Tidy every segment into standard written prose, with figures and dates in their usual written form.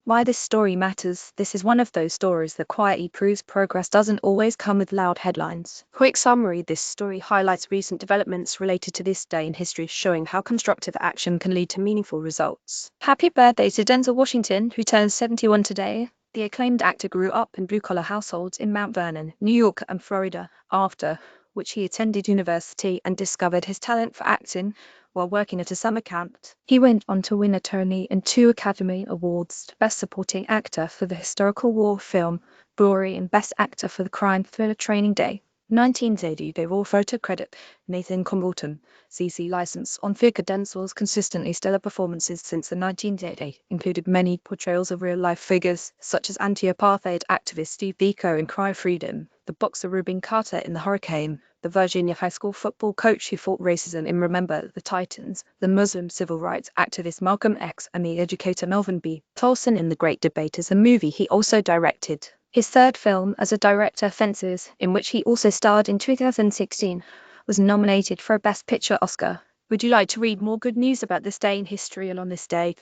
Why this story matters. This is one of those stories that quietly proves progress doesn't always come with loud headlines. Quick summary: this story highlights recent developments related to this day in history, showing how constructive action can lead to meaningful results. Happy birthday to Denzel Washington, who turns 71 today. The acclaimed actor grew up in blue-collar households in Mount Vernon, New York and Florida, after which he attended university and discovered his talent for acting while working at a summer camp. He went on to win a Tony and 2 Academy Awards: Best Supporting Actor for the historical war film Glory and Best Actor for the crime thriller Training Day. 1980, they all photo credit Nathan Combleton, CC license on figure. Denzel's consistently stellar performances since the 1980s included many portrayals of real-life figures, such as anti-apartheid activist Steve Biko in Cry Freedom, the boxer Rubin Carter in The Hurricane, the Virginia high school football coach who fought racism in Remember the Titans, the Muslim civil rights activist Malcolm X, and the educator Melvin B. Tolson in The Great Debaters, a movie he also directed. His third film as a director, Fences, in which he also starred in 2016, was nominated for a Best Picture Oscar. Would you like to read more good news about this day in history? And on this day,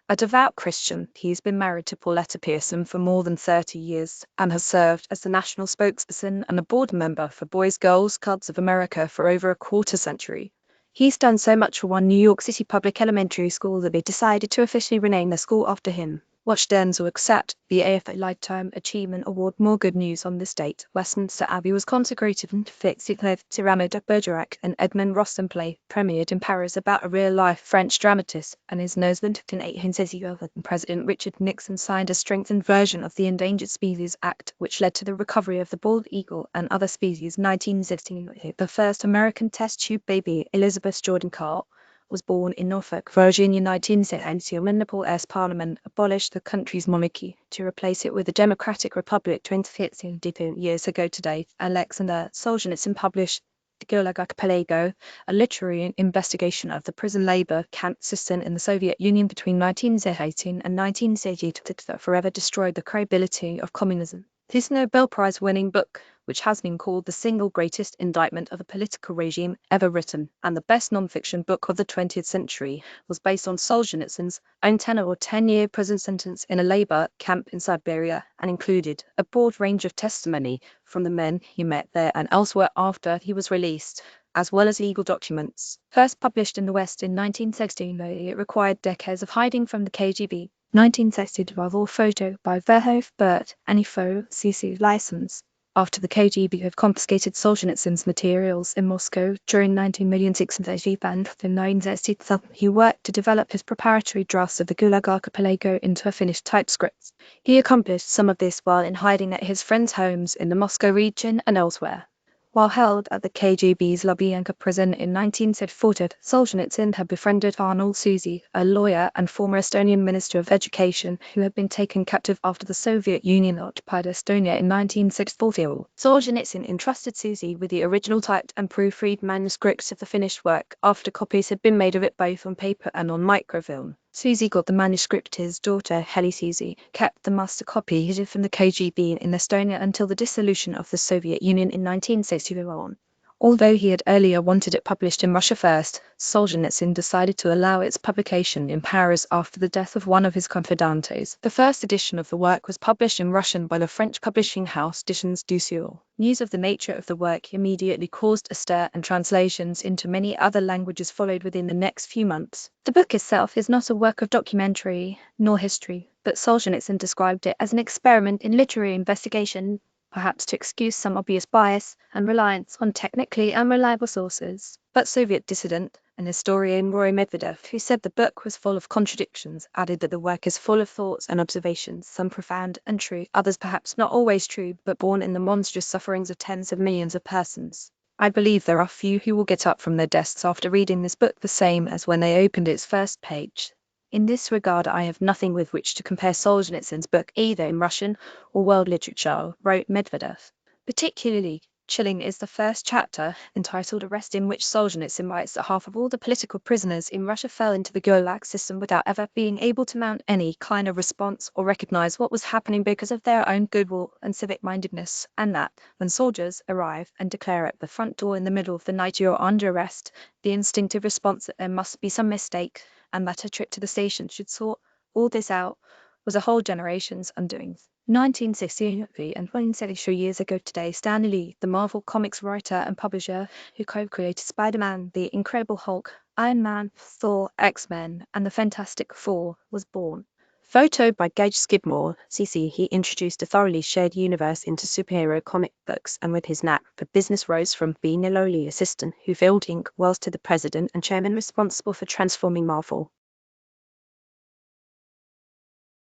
a devout Christian, he has been married to Pauletta Pearson for more than 30 years and has served as the national spokesperson and a board member for Boys Girls Clubs of America for over a quarter-century. He's done so much for one New York City public elementary school that they decided to officially rename the school after him. Watch Denzel accept the AFA Lifetime Achievement Award. More good news on this date. Westminster Abbey was consecrated and fixed. Cyrano de Bergerac, an Edmond Rostand play, premiered in Paris about a real-life French dramatist and his noseband in 1867. President Richard Nixon signed a strengthened version of the Endangered Species Act, which led to the recovery of the bald eagle and other species. 1916, the first American test tube baby, Elizabeth Jordan Carr, was born in Norfolk, Virginia. 1970, when Nepal's parliament abolished the country's monarchy to replace it with a democratic republic. 2015, years ago today, Alexander Solzhenitsyn published The Gulag Archipelago, a literary investigation of the prison labor camp system in the Soviet Union between 1918 and 1932 that forever destroyed the credibility of communism. This Nobel Prize-winning book, which has been called the single greatest indictment of a political regime ever written, and the best non-fiction book of the 20th century, was based on Solzhenitsyn's own 10-year prison sentence in a labor camp in Siberia, and included a broad range of testimony from the men he met there and elsewhere after he was released, as well as legal documents. First published in the West in 1916, it required decades of hiding from the KGB. 1960, photo by Verhoev, Bert, Anifo, CC license. After the KGB had confiscated Solzhenitsyn's materials in Moscow during 1936 and in 1967, he worked to develop his preparatory drafts of the Gulag Archipelago into a finished typescript. He accomplished some of this while in hiding at his friends' homes in the Moscow region and elsewhere. While held at the KGB's Lubyanka prison in 1940, Solzhenitsyn had befriended Arnold Susi, a lawyer and former Estonian Minister of Education, who had been taken captive after the Soviet Union occupied Estonia in 1940. Solzhenitsyn entrusted Susi with the original typed and proofread manuscripts of the finished work, after copies had been made of it both on paper and on microfilm. Susi got the manuscript. His daughter, Heli Susi, kept the master copy hidden from the KGB in Estonia until the dissolution of the Soviet Union in 1961. Although he had earlier wanted it published in Russia first, Solzhenitsyn decided to allow its publication in Paris after the death of one of his confidants. The first edition of the work was published in Russian by the French publishing house Editions du Seuil. News of the nature of the work immediately caused a stir, and translations into many other languages followed within the next few months. The book itself is not a work of documentary nor history, but Solzhenitsyn described it as an experiment in literary investigation, perhaps to excuse some obvious bias and reliance on technically unreliable sources. But Soviet dissident and historian Roy Medvedev, who said the book was full of contradictions, added that the work is full of thoughts and observations, some profound and true, others perhaps not always true, but born in the monstrous sufferings of tens of millions of persons. I believe there are few who will get up from their desks after reading this book the same as when they opened its first page. In this regard, I have nothing with which to compare Solzhenitsyn's book either in Russian or world literature, wrote Medvedev. Particularly chilling is the first chapter, entitled Arrest, in which Solzhenitsyn writes that half of all the political prisoners in Russia fell into the Gulag system without ever being able to mount any kind of response or recognize what was happening because of their own goodwill and civic-mindedness, and that, when soldiers arrive and declare at the front door in the middle of the night you are under arrest, the instinctive response that there must be some mistake, and that a trip to the station should sort all this out, was a whole generation's undoing. 1963 and 173 years ago today, Stan Lee, the Marvel Comics writer and publisher who co-created Spider-Man, the Incredible Hulk, Iron Man, Thor, X-Men, and the Fantastic Four, was born. Photo by Gage Skidmore, CC, he introduced a thoroughly shared universe into superhero comic books, and with his knack for business rose from being a lowly assistant who filled ink whilst to the president and chairman responsible for transforming Marvel.